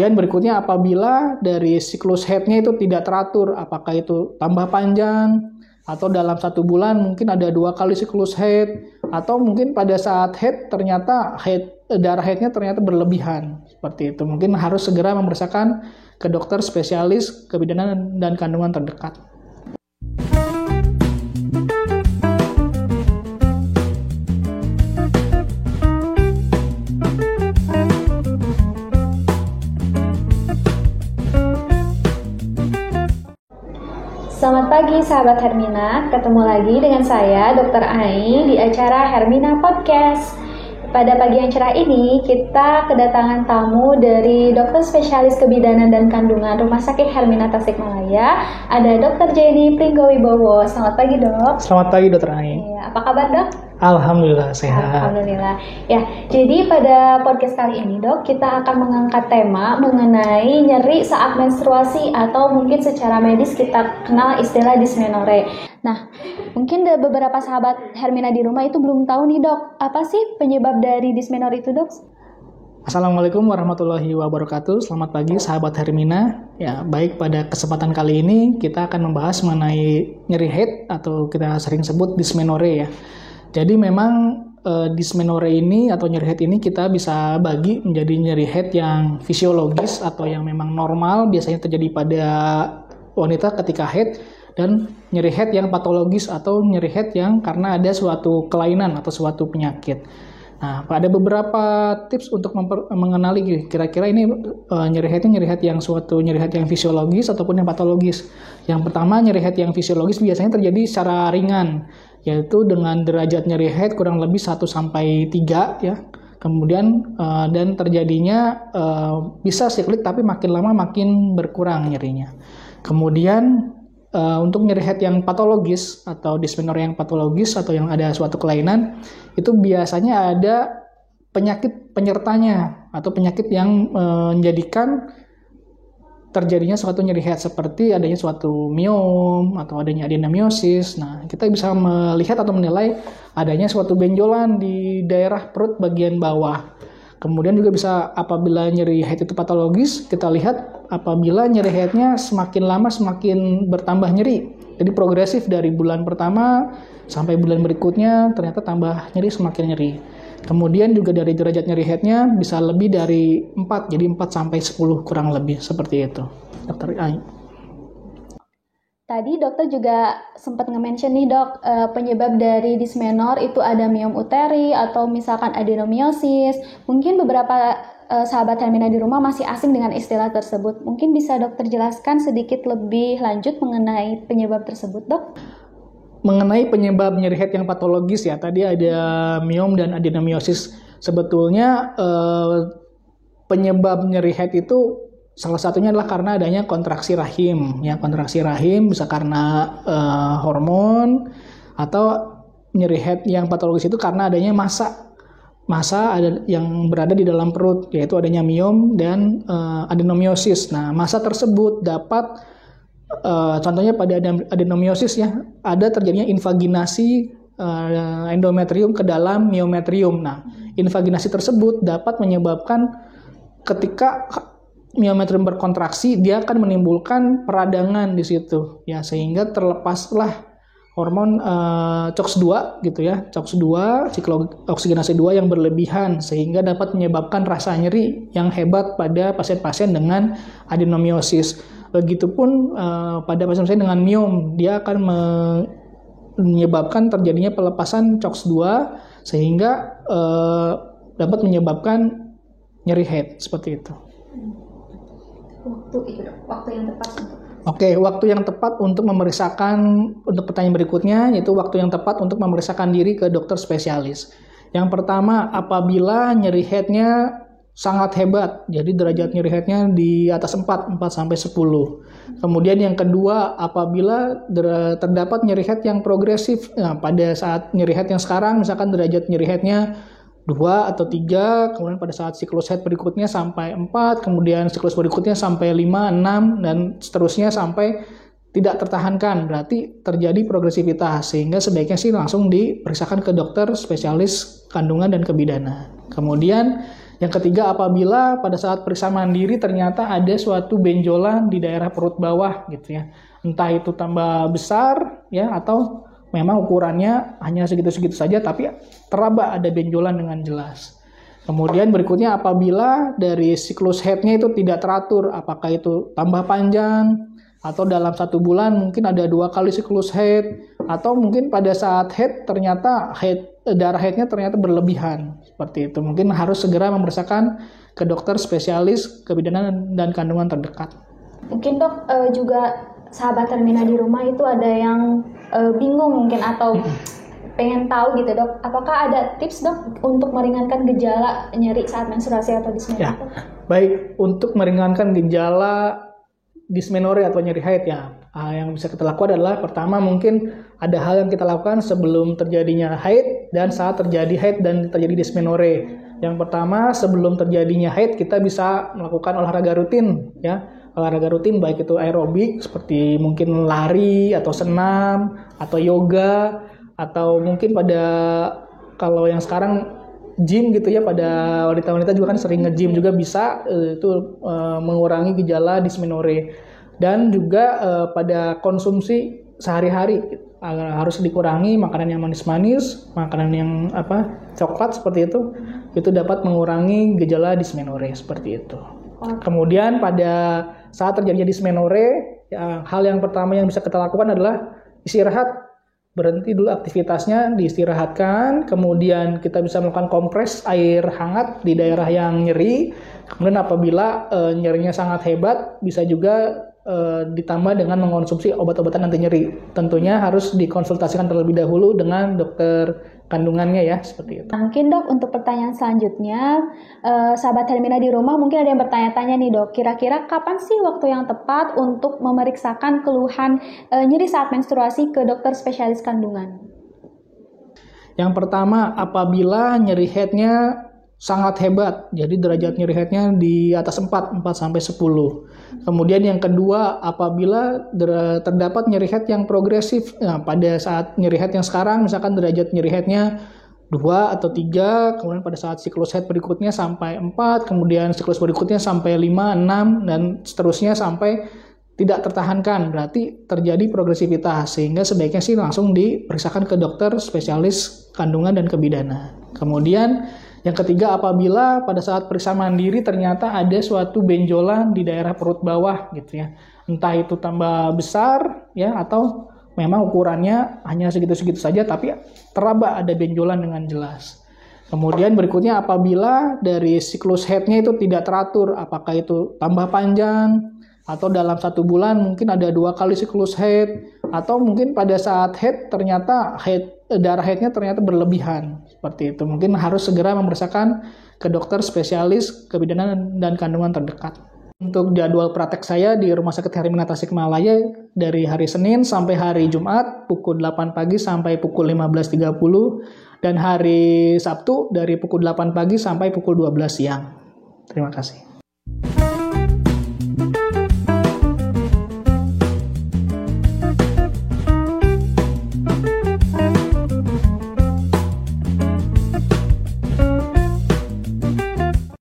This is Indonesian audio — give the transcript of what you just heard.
Dan berikutnya apabila dari siklus haidnya itu tidak teratur, apakah itu tambah panjang, atau dalam 1 bulan mungkin ada 2 kali siklus haid, atau mungkin pada saat haid ternyata darah haidnya ternyata berlebihan. Seperti itu. Mungkin harus segera memeriksakan ke dokter spesialis kebidanan dan kandungan terdekat. Selamat pagi sahabat Hermina, ketemu lagi dengan saya Dr. Ai di acara Hermina Podcast. Pada pagi yang cerah ini, kita kedatangan tamu dari dokter spesialis kebidanan dan kandungan Rumah Sakit Hermina Tasikmalaya, ada Dr. Jenny Pringgowibowo. Selamat pagi dok. Selamat pagi Dr. Ai. Ya, apa kabar dok? Alhamdulillah sehat. Alhamdulillah. Ya, jadi pada podcast kali ini dok, kita akan mengangkat tema mengenai nyeri saat menstruasi atau mungkin secara medis kita kenal istilah dysmenorrhea. Nah, mungkin beberapa sahabat Hermina di rumah itu belum tahu nih dok, apa sih penyebab dari dysmenorrhea itu dok? Assalamualaikum warahmatullahi wabarakatuh. Selamat pagi sahabat Hermina. Ya, baik, pada kesempatan kali ini kita akan membahas mengenai nyeri haid atau kita sering sebut dysmenorrhea ya. Jadi memang dysmenorrhea ini atau nyeri haid ini kita bisa bagi menjadi nyeri haid yang fisiologis atau yang memang normal, biasanya terjadi pada wanita ketika haid, dan nyeri haid yang patologis atau nyeri haid yang karena ada suatu kelainan atau suatu penyakit. Nah, ada beberapa tips untuk mengenali kira-kira ini nyeri haid yang suatu nyeri haid yang fisiologis ataupun yang patologis. Yang pertama, nyeri haid yang fisiologis biasanya terjadi secara ringan, yaitu dengan derajat nyeri haid kurang lebih 1-3 ya. Kemudian dan terjadinya bisa siklik tapi makin lama makin berkurang nyerinya. Kemudian untuk nyeri haid yang patologis atau dysmenorrhea yang patologis atau yang ada suatu kelainan, itu biasanya ada penyakit penyertanya atau penyakit yang menjadikan terjadinya suatu nyeri haid, seperti adanya suatu miom atau adanya adenomiosis. Nah, kita bisa melihat atau menilai adanya suatu benjolan di daerah perut bagian bawah. Kemudian juga bisa apabila nyeri haid itu patologis, kita lihat apabila nyeri haidnya semakin lama semakin bertambah nyeri. Jadi progresif dari bulan pertama sampai bulan berikutnya ternyata tambah nyeri, semakin nyeri. Kemudian juga dari derajat nyeri haidnya bisa lebih dari 4, jadi 4-10 kurang lebih, seperti itu. Dr. Ai. Tadi dokter juga sempat nge-mention nih dok, penyebab dari dysmenorrhea itu ada miom uteri atau misalkan adenomiosis. Mungkin beberapa sahabat Hermina di rumah masih asing dengan istilah tersebut. Mungkin bisa dokter jelaskan sedikit lebih lanjut mengenai penyebab tersebut dok? Mengenai penyebab nyeri haid yang patologis ya, tadi ada miom dan adenomiosis. Sebetulnya penyebab nyeri haid itu salah satunya adalah karena adanya kontraksi rahim. Ya, kontraksi rahim bisa karena hormon, atau nyeri haid yang patologis itu karena adanya massa ada yang berada di dalam perut, yaitu adanya miom dan adenomiosis. Nah, massa tersebut dapat contohnya pada adenomiosis ya, ada terjadinya invaginasi endometrium ke dalam miometrium. Nah, invaginasi tersebut dapat menyebabkan ketika miometrium berkontraksi, dia akan menimbulkan peradangan di situ ya, sehingga terlepaslah hormon COX-2 gitu ya, COX-2, siklo-oksigenase 2 yang berlebihan, sehingga dapat menyebabkan rasa nyeri yang hebat pada pasien-pasien dengan adenomiosis. Begitupun pada pasien-pasien dengan miom, dia akan menyebabkan terjadinya pelepasan COX-2 sehingga dapat menyebabkan nyeri haid, seperti itu. Waktu yang tepat. Oke, waktu yang tepat untuk memeriksakan, untuk pertanyaan berikutnya, yaitu waktu yang tepat untuk memeriksakan diri ke dokter spesialis. Yang pertama, apabila nyeri haidnya sangat hebat, jadi derajat nyeri haidnya di atas 4-10. Kemudian yang kedua, apabila terdapat nyeri haid yang progresif, nah, pada saat nyeri haid yang sekarang, misalkan derajat nyeri haidnya 2 atau 3, kemudian pada saat siklus haid berikutnya sampai 4, kemudian siklus berikutnya sampai 5, 6, dan seterusnya sampai tidak tertahankan, berarti terjadi progresivitas, sehingga sebaiknya sih langsung diperiksakan ke dokter spesialis kandungan dan kebidanan. Kemudian Yang ketiga, apabila pada saat periksa mandiri ternyata ada suatu benjolan di daerah perut bawah gitu ya. Entah itu tambah besar ya atau memang ukurannya hanya segitu-segitu saja tapi teraba ada benjolan dengan jelas. Kemudian berikutnya apabila dari siklus headnya itu tidak teratur, apakah itu tambah panjang atau dalam 1 bulan mungkin ada 2 kali siklus head, atau mungkin pada saat head ternyata darah headnya ternyata berlebihan seperti itu. Mungkin harus segera memeriksakan ke dokter spesialis kebidanan dan kandungan terdekat. Mungkin dok juga sahabat Hermina di rumah itu ada yang bingung mungkin atau pengen tahu gitu dok, apakah ada tips dok untuk meringankan gejala nyeri saat menstruasi atau dysmenorrhea? Ya, baik, untuk meringankan gejala dysmenorrhea atau nyeri haid ya, yang bisa kita lakukan adalah pertama mungkin ada hal yang kita lakukan sebelum terjadinya haid dan saat terjadi haid dan terjadi dysmenorrhea. Yang pertama, sebelum terjadinya haid kita bisa melakukan olahraga rutin ya. Olahraga rutin baik itu aerobik seperti mungkin lari atau senam atau yoga, atau mungkin pada kalau yang sekarang gym gitu ya, pada wanita-wanita juga kan sering nge-gym juga bisa itu mengurangi gejala dysmenorrhea. Dan juga pada konsumsi sehari-hari harus dikurangi makanan yang manis-manis, makanan yang coklat seperti itu dapat mengurangi gejala dysmenorrhea seperti itu. Kemudian pada saat terjadinya dysmenorrhea, hal yang pertama yang bisa kita lakukan adalah istirahat. Berhenti dulu aktivitasnya, diistirahatkan, kemudian kita bisa melakukan kompres air hangat di daerah yang nyeri. Kemudian apabila nyerinya sangat hebat, bisa juga ditambah dengan mengonsumsi obat-obatan anti nyeri. Tentunya harus dikonsultasikan terlebih dahulu dengan dokter kandungannya ya, seperti itu. Mungkin dok, untuk pertanyaan selanjutnya, sahabat Hermina di rumah mungkin ada yang bertanya-tanya nih dok, kira-kira kapan sih waktu yang tepat untuk memeriksakan keluhan nyeri saat menstruasi ke dokter spesialis kandungan? Yang pertama, apabila nyeri headnya sangat hebat, jadi derajat nyeri headnya di atas 4 sampai 10. Kemudian yang kedua, apabila terdapat nyeri head yang progresif, nah, pada saat nyeri head yang sekarang misalkan derajat nyeri headnya 2 atau 3, kemudian pada saat siklus head berikutnya sampai 4, kemudian siklus berikutnya sampai 5, 6, dan seterusnya sampai tidak tertahankan, berarti terjadi progresivitas, sehingga sebaiknya sih langsung diperiksakan ke dokter spesialis kandungan dan kebidanan. Kemudian yang ketiga, apabila pada saat periksa mandiri ternyata ada suatu benjolan di daerah perut bawah gitu ya. Entah itu tambah besar ya atau memang ukurannya hanya segitu-segitu saja tapi teraba ada benjolan dengan jelas. Kemudian berikutnya apabila dari siklus headnya itu tidak teratur, apakah itu tambah panjang atau dalam 1 bulan mungkin ada 2 kali siklus head, atau mungkin pada saat head ternyata darah headnya ternyata berlebihan seperti itu. Mungkin harus segera memeriksakan ke dokter spesialis kebidanan dan kandungan terdekat. Untuk jadwal praktek saya di Rumah Sakit Hermina Tasikmalaya dari hari Senin sampai hari Jumat pukul 8 pagi sampai pukul 15.30, dan hari Sabtu dari pukul 8 pagi sampai pukul 12 siang. Terima kasih.